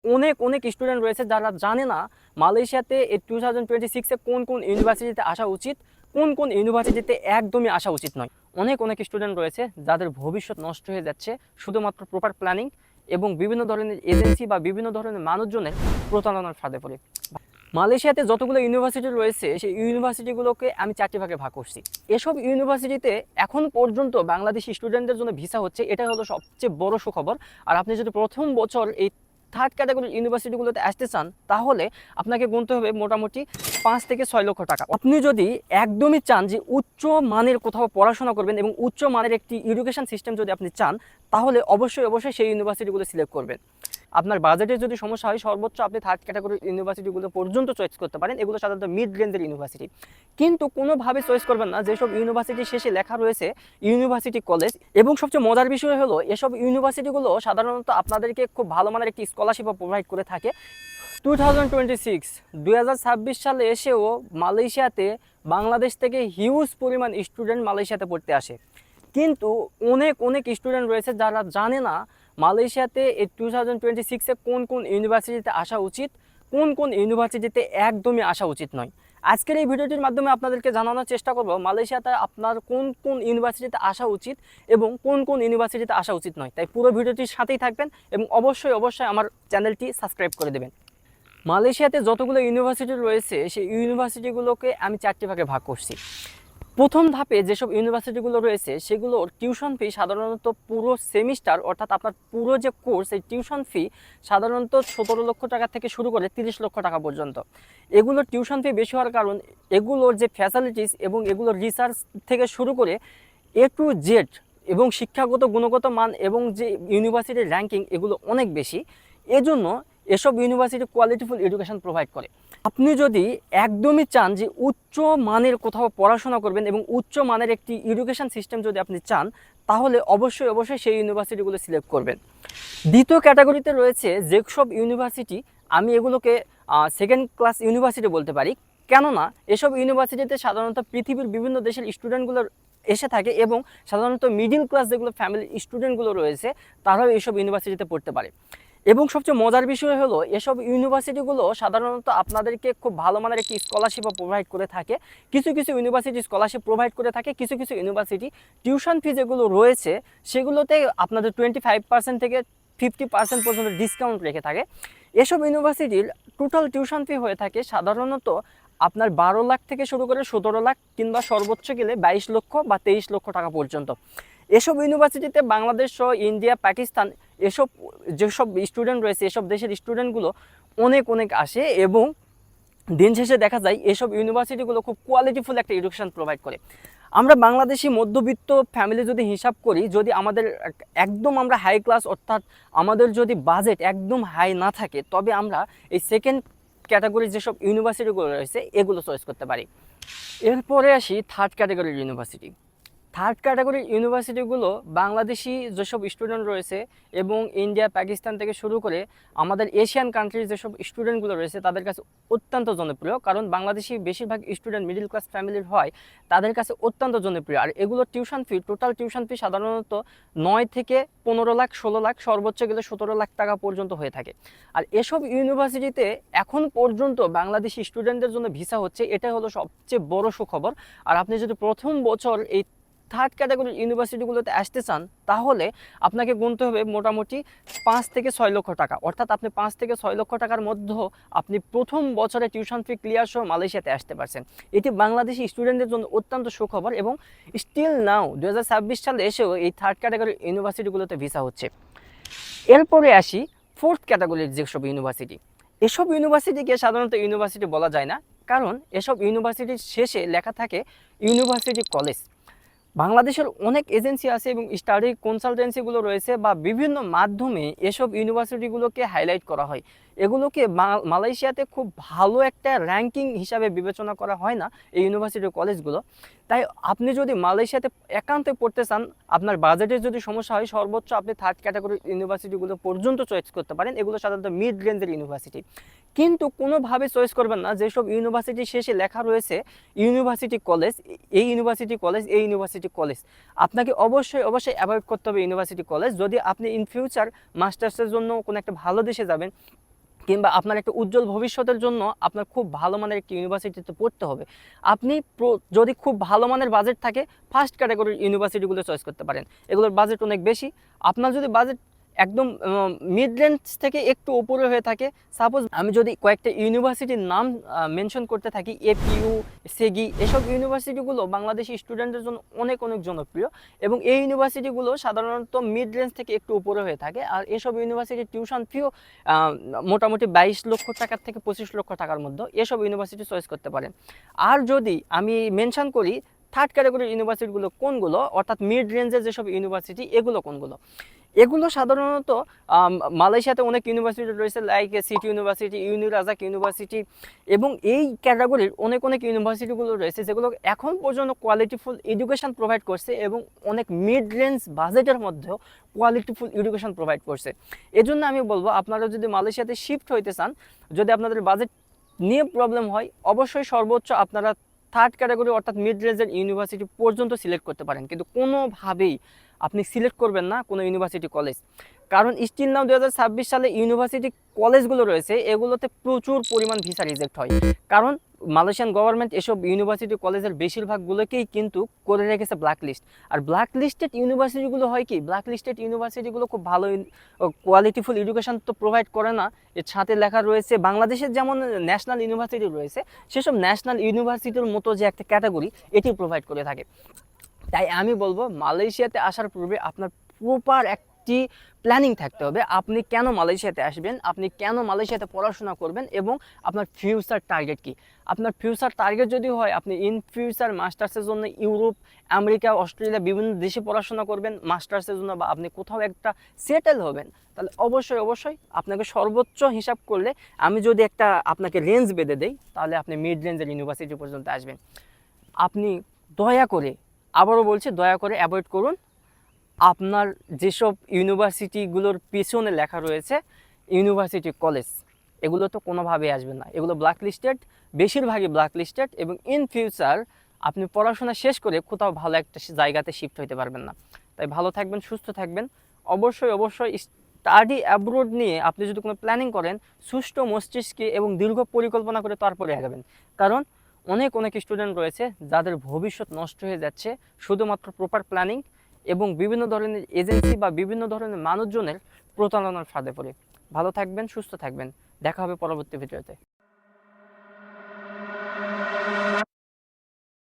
অনেক অনেক স্টুডেন্ট রয়েছে যারা জানে না মালয়েশিয়াতে এই 2026-এ কোন কোন ইউনিভার্সিটিতে আসা উচিত, কোন কোন ইউনিভার্সিটিতে একদমই আসা উচিত নয়। অনেক অনেক স্টুডেন্ট রয়েছে যাদের ভবিষ্যৎ নষ্ট হয়ে যাচ্ছে শুধুমাত্র প্রপার প্ল্যানিং এবং বিভিন্ন ধরনের এজেন্সি বা বিভিন্ন ধরনের মানুষজনের প্রতারণার ফাঁদে পড়ে। মালয়েশিয়াতে যতগুলো ইউনিভার্সিটি রয়েছে সেই ইউনিভার্সিটিগুলোকে আমি 4টি ভাগে ভাগ করছি। এসব ইউনিভার্সিটিতে এখন পর্যন্ত বাংলাদেশি স্টুডেন্টদের জন্য ভিসা হচ্ছে, এটাই হলো সবচেয়ে বড় সুখবর। আর আপনি যদি প্রথম বছর এই থার্ড ক্যাটাগরির ইউনিভার্সিটিগুলোতে আসতে চান তাহলে আপনাকে গুনতে হবে মোটামুটি 5 থেকে 6 লক্ষ টাকা। আপনি যদি একদমই চান যে উচ্চ মানের কোথাও পড়াশোনা করবেন এবং উচ্চ মানের একটি এডুকেশন সিস্টেম যদি আপনি চান তাহলে অবশ্যই অবশ্যই সেই ইউনিভার্সিটিগুলো সিলেক্ট করবেন। আপনার বাজেটের যদি সমস্যা হয় সর্বোচ্চ আপনি থার্ড ক্যাটাগরির ইউনিভার্সিটিগুলো পর্যন্ত চয়েস করতে পারেন। এগুলো সাধারণত মিড রেঞ্জের ইউনিভার্সিটি, কিন্তু কোনোভাবে চয়েস করবেন না যেসব ইউনিভার্সিটি শেষে লেখা রয়েছে ইউনিভার্সিটি কলেজ। এবং সবচেয়ে মজার বিষয় হলো এসব ইউনিভার্সিটিগুলো সাধারণত আপনাদেরকে খুব ভালো মানের একটি স্কলারশিপও প্রোভাইড করে থাকে। 2026 সালে এসেও মালয়েশিয়াতে বাংলাদেশ থেকে হিউজ পরিমাণ স্টুডেন্ট মালয়েশিয়াতে পড়তে আসে, কিন্তু অনেক অনেক স্টুডেন্ট রয়েছে যারা জানে না মালয়েশিয়াতে এই 2026-এ কোন কোন ইউনিভার্সিটিতে আসা উচিত, কোন কোন ইউনিভার্সিটিতে একদমই আসা উচিত নয়। আজকের এই ভিডিওটির মাধ্যমে আপনাদেরকে জানানোর চেষ্টা করব মালয়েশিয়াতে আপনার কোন কোন ইউনিভার্সিটিতে আসা উচিত এবং কোন কোন ইউনিভার্সিটিতে আসা উচিত নয়। তাই পুরো ভিডিওটির সাথেই থাকবেন এবং অবশ্যই অবশ্যই আমার চ্যানেলটি সাবস্ক্রাইব করে দেবেন। মালয়েশিয়াতে যতগুলো ইউনিভার্সিটি রয়েছে সেই ইউনিভার্সিটিগুলোকে আমি 4টি ভাগে ভাগ করছি। প্রথম ধাপে যেসব ইউনিভার্সিটিগুলো রয়েছে সেগুলোর টিউশন ফি সাধারণত পুরো সেমিস্টার অর্থাৎ আপনার পুরো যে কোর্স এই টিউশন ফি সাধারণত 17 লক্ষ টাকা থেকে শুরু করে 30 লক্ষ টাকা পর্যন্ত। এগুলোর টিউশন ফি বেশি হওয়ার কারণ এগুলোর যে ফ্যাসিলিটিস এবং এগুলোর রিসার্চ থেকে শুরু করে এ টু জেড এবং শিক্ষাগত গুণগত মান এবং যে ইউনিভার্সিটির র্যাঙ্কিং এগুলো অনেক বেশি। এজন্য এসব ইউনিভার্সিটি কোয়ালিটিফুল এডুকেশন প্রোভাইড করে। আপনি যদি একদমই চান যে উচ্চ মানের কোথাও পড়াশোনা করবেন এবং উচ্চ মানের একটি এডুকেশন সিস্টেম যদি আপনি চান তাহলে অবশ্যই অবশ্যই সেই ইউনিভার্সিটিগুলো সিলেক্ট করবেন। দ্বিতীয় ক্যাটাগরিতে রয়েছে যেসব ইউনিভার্সিটি, আমি এগুলোকে সেকেন্ড ক্লাস ইউনিভার্সিটি বলতে পারি, কেননা এসব ইউনিভার্সিটিতে সাধারণত পৃথিবীর বিভিন্ন দেশের স্টুডেন্টগুলো এসে থাকে এবং সাধারণত মিডিল ক্লাস যেগুলো ফ্যামিলির স্টুডেন্টগুলো রয়েছে তারাও এইসব ইউনিভার্সিটিতে পড়তে পারে। এবং সবচেয়ে মজার বিষয় হলো এসব ইউনিভার্সিটিগুলো সাধারণত আপনাদেরকে খুব ভালো মানের একটি স্কলারশিপও প্রোভাইড করে থাকে। কিছু কিছু ইউনিভার্সিটি স্কলারশিপ প্রোভাইড করে থাকে, কিছু কিছু ইউনিভার্সিটি টিউশন ফি যেগুলো রয়েছে সেগুলোতে আপনাদের 25% থেকে 50% পর্যন্ত ডিসকাউন্ট রেখে থাকে। এসব ইউনিভার্সিটির টোটাল টিউশন ফি হয়ে থাকে সাধারণত আপনার 12 লাখ থেকে শুরু করে 17 লাখ কিংবা সর্বোচ্চ গেলে 22 লক্ষ বা 23 লক্ষ টাকা পর্যন্ত। এসব ইউনিভার্সিটিতে বাংলাদেশ সহ ইন্ডিয়া, পাকিস্তান এসব যেসব স্টুডেন্ট রয়েছে এসব দেশের স্টুডেন্টগুলো অনেক অনেক আসে এবং দিন শেষে দেখা যায় এসব ইউনিভার্সিটিগুলো খুব কোয়ালিটিফুল একটা এডুকেশন প্রোভাইড করে। আমরা বাংলাদেশি মধ্যবিত্ত ফ্যামিলি যদি হিসাব করি, যদি আমাদের একদম আমরা হাই ক্লাস অর্থাৎ আমাদের যদি বাজেট একদম হাই না থাকে তবে আমরা এই সেকেন্ড ক্যাটাগরির যেসব ইউনিভার্সিটিগুলো রয়েছে এগুলো চয়েস করতে পারি। এরপরে আসি থার্ড ক্যাটাগরির ইউনিভার্সিটি। থার্ড ক্যাটাগরির ইউনিভার্সিটিগুলো বাংলাদেশি যেসব স্টুডেন্ট রয়েছে এবং ইন্ডিয়া, পাকিস্তান থেকে শুরু করে আমাদের এশিয়ান কান্ট্রির যেসব স্টুডেন্টগুলো রয়েছে তাদের কাছে অত্যন্ত জনপ্রিয়, কারণ বাংলাদেশি বেশিরভাগ স্টুডেন্ট মিডিল ক্লাস ফ্যামিলির হয়, তাদের কাছে অত্যন্ত জনপ্রিয়। আর এগুলোর tuition fee, total tuition fee সাধারণত 9 থেকে 15 লাখ, 16 লাখ, সর্বোচ্চ গেলে 17 লাখ টাকা পর্যন্ত হয়ে থাকে। আর এসব ইউনিভার্সিটিতে এখন পর্যন্ত বাংলাদেশি স্টুডেন্টদের জন্য ভিসা হচ্ছে, এটাই হলো সবচেয়ে বড় সুখবর। আর আপনি যদি প্রথম বছর এই থার্ড ক্যাটাগরির ইউনিভার্সিটিগুলোতে আসতে চান তাহলে আপনাকে গুনতে হবে মোটামুটি 5 থেকে 6 লক্ষ টাকা, অর্থাৎ আপনি 5 থেকে 6 লক্ষ টাকার মধ্যে আপনি প্রথম বছরে টিউশন ফি ক্লিয়ার সহ মালয়েশিয়াতে আসতে পারছেন। এটি বাংলাদেশি স্টুডেন্টদের জন্য অত্যন্ত সুখবর এবং স্টিল নাও 2026 সালে এসেও এই থার্ড ক্যাটাগরির ইউনিভার্সিটিগুলোতে ভিসা হচ্ছে। এরপরে আসি ফোর্থ ক্যাটাগরির যেসব ইউনিভার্সিটি। এসব ইউনিভার্সিটিকে সাধারণত ইউনিভার্সিটি বলা যায় না, কারণ এসব ইউনিভার্সিটির শেষে লেখা থাকে ইউনিভার্সিটি কলেজ। বাংলাদেশের অনেক এজেন্সি আছে এবং স্টাডি কনসালটেন্সিগুলো রয়েছে বা বিভিন্ন মাধ্যমে এসব ইউনিভার্সিটিগুলোকে হাইলাইট করা হয়। এগুলোকে মালয়েশিয়াতে খুব ভালো একটা র্যাঙ্কিং হিসাবে বিবেচনা করা হয় না এই ইউনিভার্সিটির কলেজগুলো। তাই আপনি যদি মালয়েশিয়াতে একান্তে পড়তে চান, আপনার বাজেটের যদি সমস্যা হয়, সর্বোচ্চ আপনি থার্ড ক্যাটাগরির ইউনিভার্সিটিগুলো পর্যন্ত চয়েস করতে পারেন। এগুলো সাধারণত মিড রেঞ্জের ইউনিভার্সিটি, কিন্তু কোনোভাবে চয়েস করবেন না যেসব ইউনিভার্সিটি শেষে লেখা রয়েছে ইউনিভার্সিটি কলেজ, এই ইউনিভার্সিটি কলেজ, এই ইউনিভার্সিটি কলেজ। আপনাকে অবশ্যই অবশ্যই অ্যাভয়েড করতে হবে ইউনিভার্সিটি কলেজ। যদি আপনি ইন ফিউচার মাস্টার্সের জন্য কোনো একটা ভালো দেশে যাবেন কিংবা আপনার একটা উজ্জ্বল ভবিষ্যতের জন্য আপনার খুব ভালো মানের একটি ইউনিভার্সিটিতে পড়তে হবে, আপনি যদি খুব ভালো মানের বাজেট থাকে ফার্স্ট ক্যাটাগরির ইউনিভার্সিটিগুলো চয়েস করতে পারেন। এগুলোর বাজেট অনেক বেশি। আপনার যদি বাজেট একদম মিড রেঞ্জ থেকে একটু উপরে হয়ে থাকে, সাপোজ আমি যদি কয়েকটা ইউনিভার্সিটির নাম মেনশন করতে থাকি, এপিইউ, সেগি, এসব ইউনিভার্সিটিগুলো বাংলাদেশি স্টুডেন্টদের জন্য অনেক অনেক জনপ্রিয় এবং এই ইউনিভার্সিটিগুলো সাধারণত মিড রেঞ্জ থেকে একটু উপরে হয়ে থাকে। আর এসব ইউনিভার্সিটির টিউশন ফিও মোটামুটি 22 লক্ষ টাকার থেকে 25 লক্ষ টাকার মধ্যে, এসব ইউনিভার্সিটি চয়েস করতে পারেন। আর যদি আমি মেনশন করি থার্ড ক্যাটাগরির ইউনিভার্সিটিগুলো কোনগুলো, অর্থাৎ মিড রেঞ্জের যেসব ইউনিভার্সিটি, এগুলো কোনগুলো, এগুলো সাধারণত মালয়েশিয়াতে অনেক ইউনিভার্সিটি রয়েছে, লাইক সিটি ইউনিভার্সিটি, ইউনিরাজাক ইউনিভার্সিটি, এবং এই ক্যাটাগরির অনেক অনেক ইউনিভার্সিটিগুলো রয়েছে যেগুলো এখন পর্যন্ত কোয়ালিটিফুল এডুকেশন প্রোভাইড করছে এবং অনেক মিড রেঞ্জ বাজেটের মধ্যেও কোয়ালিটিফুল এডুকেশন প্রোভাইড করছে। এজন্য আমি বলবো আপনারা যদি মালয়েশিয়াতে শিফট হইতে চান, যদি আপনাদের বাজেট নিয়ে প্রবলেম হয়, অবশ্যই সর্বোচ্চ আপনারা থার্ড ক্যাটাগরি অর্থাৎ মিড রেঞ্জের ইউনিভার্সিটি পর্যন্ত সিলেক্ট করতে পারেন, কিন্তু কোনোভাবেই আপনি সিলেক্ট করবেন না কোনো ইউনিভার্সিটি কলেজ। কারণ স্টিল নাও 2026 সালে ইউনিভার্সিটি কলেজগুলো রয়েছে, এগুলোতে প্রচুর পরিমাণ ভিসা রিজেক্ট হয়। কারণ মালয়েশিয়ান গভর্নমেন্ট এসব ইউনিভার্সিটি কলেজের বেশিরভাগগুলোকেই কিন্তু করে রেখেছে ব্ল্যাক লিস্ট। আর ব্ল্যাক লিস্টেড ইউনিভার্সিটিগুলো হয় কি, ব্ল্যাক লিস্টেড ইউনিভার্সিটিগুলো খুব ভালো কোয়ালিটিফুল এডুকেশন তো প্রোভাইড করে না। এর সাথে লেখা রয়েছে বাংলাদেশের যেমন ন্যাশনাল ইউনিভার্সিটি রয়েছে, সেসব ন্যাশনাল ইউনিভার্সিটির মতো যে একটা ক্যাটাগরি, এটি প্রোভাইড করে থাকে। তাই আমি বলবো মালয়েশিয়াতে আসার পূর্বে আপনার প্রপার একটি প্ল্যানিং থাকতে হবে। আপনি কেন মালয়েশিয়াতে আসবেন, আপনি কেন মালয়েশিয়াতে পড়াশোনা করবেন এবং আপনার ফিউচার টার্গেট কি। আপনার ফিউচার টার্গেট যদি হয় আপনি ইন ফিউচার মাস্টার্সের জন্য ইউরোপ, আমেরিকা, অস্ট্রেলিয়া বিভিন্ন দেশে পড়াশোনা করবেন মাস্টার্সের জন্য, বা আপনি কোথাও একটা সেটেল হবেন, তাহলে অবশ্যই অবশ্যই আপনাকে সর্বোচ্চ হিসাব করলে আমি যদি একটা আপনাকে রেঞ্জ বেঁধে দেই, তাহলে আপনি মিড রেঞ্জের ইউনিভার্সিটি পর্যন্ত আসবেন। আপনি দয়া করে, আবারও বলছি, দয়া করে অ্যাভয়েড করুন আপনার যেসব ইউনিভার্সিটিগুলোর পিছনে লেখা রয়েছে ইউনিভার্সিটি কলেজ, এগুলো তো কোনোভাবেই আসবে না। এগুলো ব্ল্যাক লিস্টেড, বেশিরভাগই ব্ল্যাক লিস্টেড, এবং ইন ফিউচার আপনি পড়াশোনা শেষ করে কোথাও ভালো একটা জায়গাতে শিফট হতে পারবেন না। তাই ভালো থাকবেন, সুস্থ থাকবেন। অবশ্যই অবশ্যই স্টাডি অ্যাব্রোড নিয়ে আপনি যদি কোনো প্ল্যানিং করেন, সুষ্ঠু মস্তিষ্কে এবং দীর্ঘ পরিকল্পনা করে তারপরে আগাবেন। কারণ অনেক অনেক স্টুডেন্ট রয়েছে যাদের ভবিষ্যৎ নষ্ট হয়ে যাচ্ছে শুধুমাত্র প্রপার প্ল্যানিং এবং বিভিন্ন ধরনের এজেন্সি বা বিভিন্ন ধরনের মানুষজনের প্রতারণার ফাঁদে পড়ে। ভালো থাকবেন, সুস্থ থাকবেন। দেখা হবে পরবর্তী ভিডিওতে।